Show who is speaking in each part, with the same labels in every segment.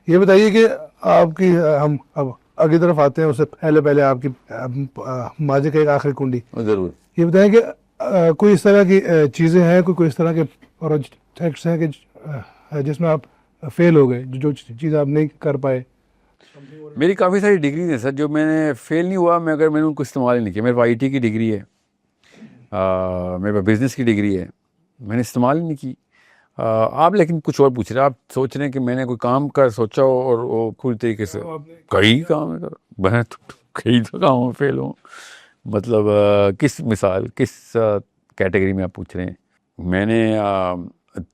Speaker 1: یہ بتائیے کہ آپ کی ہم اب آگے طرف آتے ہیں، اس سے پہلے آپ کی ماضی کا ایک آخری کنڈی
Speaker 2: ضرور
Speaker 1: یہ بتائیں کہ کوئی اس طرح کی چیزیں ہیں، کوئی اس طرح کے پروجیکٹس ہیں کہ جس میں آپ فیل ہو گئے، جو چیز آپ نہیں کر پائے؟
Speaker 2: میری کافی ساری ڈگریز ہیں سر جو میں نے فیل نہیں ہوا، میں ان کو استعمال ہی نہیں کیا. میرے پاس IT کی ڈگری ہے، میرے پاس بزنس کی ڈگری ہے، میں نے استعمال ہی نہیں کی. آپ لیکن کچھ اور پوچھ رہے ہیں، آپ سوچ رہے ہیں کہ میں نے کوئی کام کا سوچا ہو اور وہ پوری طریقے سے کئی کام ہے میں کئی تو کاموں میں فیل ہوں. مطلب کس مثال، کس کیٹیگری میں آپ پوچھ رہے ہیں؟ میں نے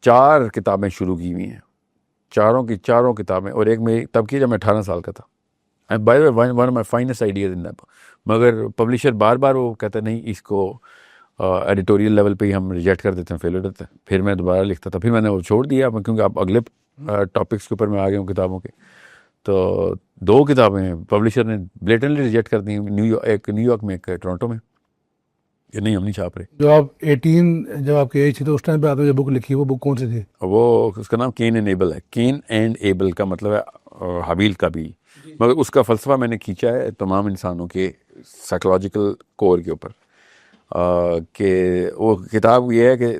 Speaker 2: 4 کتابیں شروع کی ہوئی ہیں، چاروں کتابیں، اور ایک میں تب کی جب میں 18 سال کا تھا. By the way one of my finest ideas in that, مگر پبلشر بار بار وہ کہتا نہیں اس کو ایڈیٹوریل لیول پہ ہی ہم ریجیکٹ کر دیتے ہیں، فیل ہو جاتے ہیں. پھر میں دوبارہ لکھتا تھا، پھر میں نے وہ چھوڑ دیا کیونکہ اب اگلے ٹاپکس کے اوپر میں آ گیا ہوں کتابوں کے. تو 2 کتابیں پبلشر نے بلیٹنلی ریجیکٹ کر دی، ایک نیو یارک میں، ایک ٹورانٹو میں، کہ نہیں ہم نہیں چھاپ رہے.
Speaker 1: جو آپ 18 جب آپ کی ایج تھی تو اس ٹائم پہ آپ نے جو بک لکھی وہ بک کون سی تھی؟
Speaker 2: وہ اس کا نام کین اینڈ ایبل ہے. کین اینڈ ایبل کا مطلب ہے حابیل کا بیج، مگر اس کا فلسفہ میں نے کھینچا ہے تمام انسانوں کے سائیکولوجیکل کور کے اوپر. کہ وہ کتاب یہ ہے کہ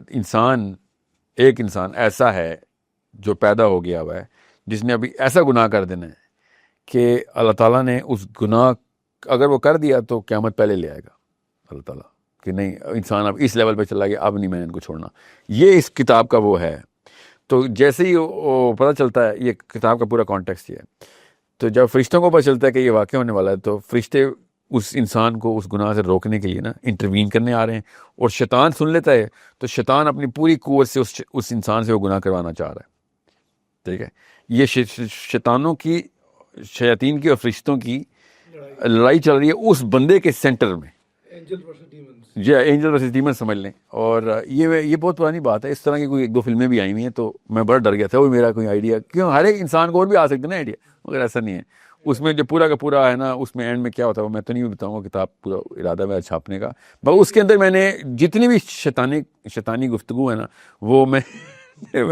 Speaker 2: ایک انسان ایسا ہے جو پیدا ہو گیا ہوا ہے جس نے ابھی ایسا گناہ کر دینا ہے کہ اللہ تعالیٰ نے اس گناہ اگر وہ کر دیا تو قیامت پہلے لے آئے گا اللہ تعالیٰ کہ نہیں انسان اب اس لیول پہ چلا گیا، اب نہیں میں ان کو چھوڑنا. یہ اس کتاب کا وہ ہے. تو جیسے ہی وہ پتہ چلتا ہے، یہ کتاب کا پورا کانٹیکسٹ یہ ہے، تو جب فرشتوں کو پتہ چلتا ہے کہ یہ واقعہ ہونے والا ہے تو فرشتے اس انسان کو اس گناہ سے روکنے کے لیے انٹروین کرنے آ رہے ہیں. اور شیطان سن لیتا ہے تو شیطان اپنی پوری قوت سے اس انسان سے وہ گناہ کروانا چاہ رہا ہے. ٹھیک ہے، یہ شیاطین کی اور فرشتوں کی لڑائی چل رہی ہے اس بندے کے سینٹر میں. جی اینجل ورسز ڈیمن سمجھ لیں. اور یہ بہت پرانی بات ہے. اس طرح کی کوئی 1-2 فلمیں بھی آئی ہوئی ہیں تو میں بڑا ڈر گیا تھا وہ میرا کوئی آئیڈیا، کیوں ہر ایک انسان کو اور بھی آ سکتے نا آئیڈیا، مگر ایسا نہیں ہے. اس میں جو پورا کا پورا ہے نا، اس میں اینڈ میں کیا ہوتا ہے وہ میں تو نہیں بتاؤں گا. کتاب پورا ارادہ میرا چھاپنے کا، بس اس کے اندر میں نے جتنی بھی شیطانی گفتگو ہے نا وہ میں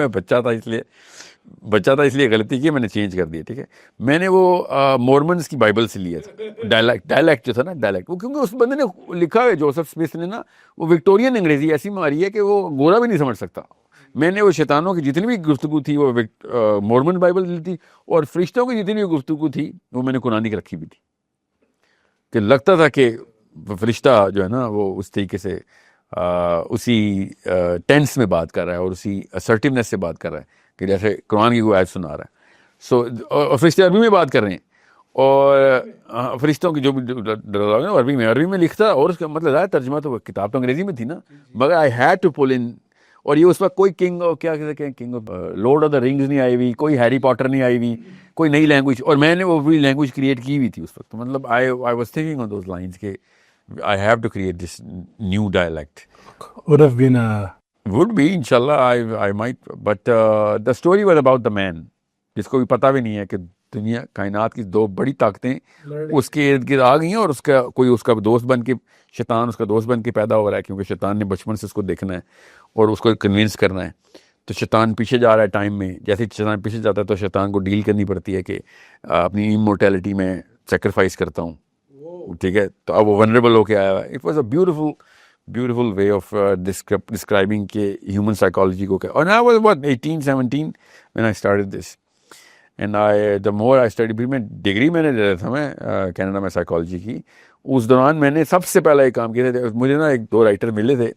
Speaker 2: بچہ تھا اس لیے غلطی کی، میں نے چینج کر دیا. ٹھیک ہے، میں نے وہ مورمنز کی بائبل سے لیا تھا، ڈائلیکٹ جو تھا نا، ڈائلیکٹ وہ کیونکہ اس بندے نے لکھا ہے جوزف اسمتھ نے نا، وہ وکٹورین انگریزی ایسی ماری ہے کہ وہ گورا بھی نہیں سمجھ سکتا. میں نے وہ شیطانوں کی جتنی بھی گفتگو تھی وہ مورمن بائبل لی تھی، اور فرشتوں کی جتنی بھی گفتگو تھی وہ میں نے قرآن کی رکھی بھی تھی. کہ لگتا تھا کہ فرشتہ جو ہے نا وہ اس طریقے سے اسی ٹینس میں بات کر رہا ہے اور اسی اسرٹیونیس سے بات کر رہا ہے کہ جیسے قرآن کی کوئی آیت سنا رہا ہے. اور فرشتے عربی میں بات کر رہے ہیں، اور فرشتوں کی جو بھی عربی میں لکھتا، اور اس کا مطلب ہے ترجمہ تو کتاب تو انگریزی میں تھی نا، مگر آئی ہیڈ ٹو پل ان. اور یہ اس وقت کوئی king of lord of the rings نہیں آئی ہوئی، کوئی ہیری پاٹر نہیں آئی ہوئی، کوئی نئی لینگویج، اور میں نے وہ بھی لینگویج کریٹ کی ہوئی تھی اس وقت. مطلب I was thinking on those lines کہ I have to create this new dialect. Would be, inshallah, I might. But the story was about the man, جس کو بھی پتہ بھی نہیں ہے کہ دنیا کائنات کی 2 بڑی طاقتیں اس کے ارد گرد آ گئی ہیں، اور اس کا دوست بن کے شیطان اس کا دوست بن کے پیدا ہو رہا ہے، کیونکہ شیطان نے بچپن سے اس کو دیکھنا ہے اور اس کو کنونس کرنا ہے. تو شیطان پیچھے جا رہا ہے ٹائم میں، جیسے شیطان پیچھے جاتا ہے تو شیطان کو ڈیل کرنی پڑتی ہے کہ اپنی امورٹیلٹی میں سیکریفائس کرتا ہوں. ٹھیک ہے، تو اب وہ ونریبل ہو کے آیا ہے. It was a beautiful way of describing کہ ہیومن سائیکالوجی کو کیا. اور I was what 18-17 when I started this, and the more I studied، پھر میں ڈگری میں نے لیا تھا میں کینیڈا میں سائیکالوجی کی. اس دوران میں نے سب سے پہلا ایک کام کیا تھا. مجھے نا 1-2 رائٹر ملے تھے،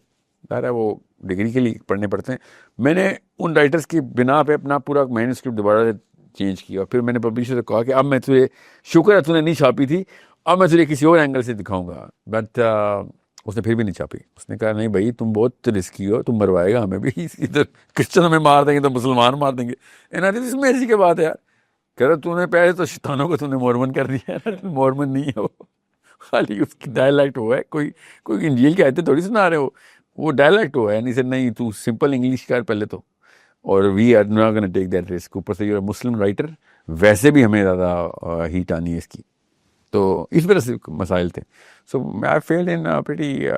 Speaker 2: ظاہر ہے وہ ڈگری کے لیے پڑھنے پڑتے ہیں. میں نے ان رائٹرس کی بنا پہ اپنا پورا مینوسکرپٹ دوبارہ چینج کیا. پھر میں نے پبلشر سے کہا کہ اب میں تجھے، شکر ہے تو نے نہیں چھاپی تھی، اب میں تجھے کسی اور اینگل سے دکھاؤں گا. بٹ اس نے پھر بھی نہیں چھاپی. اس نے کہا نہیں بھائی تم بہت رسکی ہو، تم مروائے گا ہمیں بھی، ادھر کرسچن ہمیں مار دیں گے تو مسلمان مار دیں گے. اس میں ایسی کی بات ہے یار. کہہ رہا تو نے پہلے تو شیطانوں کو تو نے مورمن کر دیا. مورمن نہیں ہے وہ، خالی اس کی ڈائلیکٹ ہوا ہے. کوئی انجیل کی آیتیں تھوڑی سنا رہے ہو، وہ ڈائلیکٹ ہوا ہے. نہیں سر نہیں، تو سمپل انگلش کر پہلے تو. اور we are not gonna take that risk. اوپر سے یو آر مسلم رائٹر، ویسے بھی ہمیں زیادہ ہیٹ آنی ہے اس کی. تو اس وجہ سے مسائل تھے. سو آئی فیلڈ ان پریٹی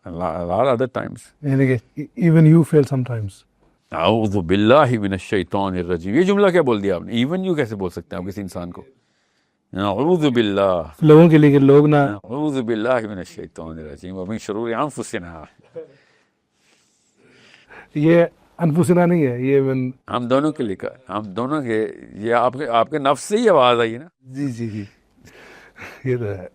Speaker 2: lot other times.
Speaker 1: یعنی کہ even you fail sometimes.
Speaker 2: اعوذ باللہ من الشیطان الرجیم. یہ جملہ کیا بول دیا آپ نے؟ ایون یو کیسے بول سکتے ہیں آپ کسی انسان کو؟ اعوذ باللہ،
Speaker 1: لوگوں کے لیے کہ لوگ نہ
Speaker 2: اعوذ باللہ من الشیطان الرجیم ومن شرور انفسنا.
Speaker 1: یہ انفسنا نہیں ہے، یہ
Speaker 2: ہم دونوں کے لکھا، ہم دونوں کے، یہ آپ کے نفس سے ہی آواز آئی ہے نا.
Speaker 1: جی جی جی، یہ تو ہے.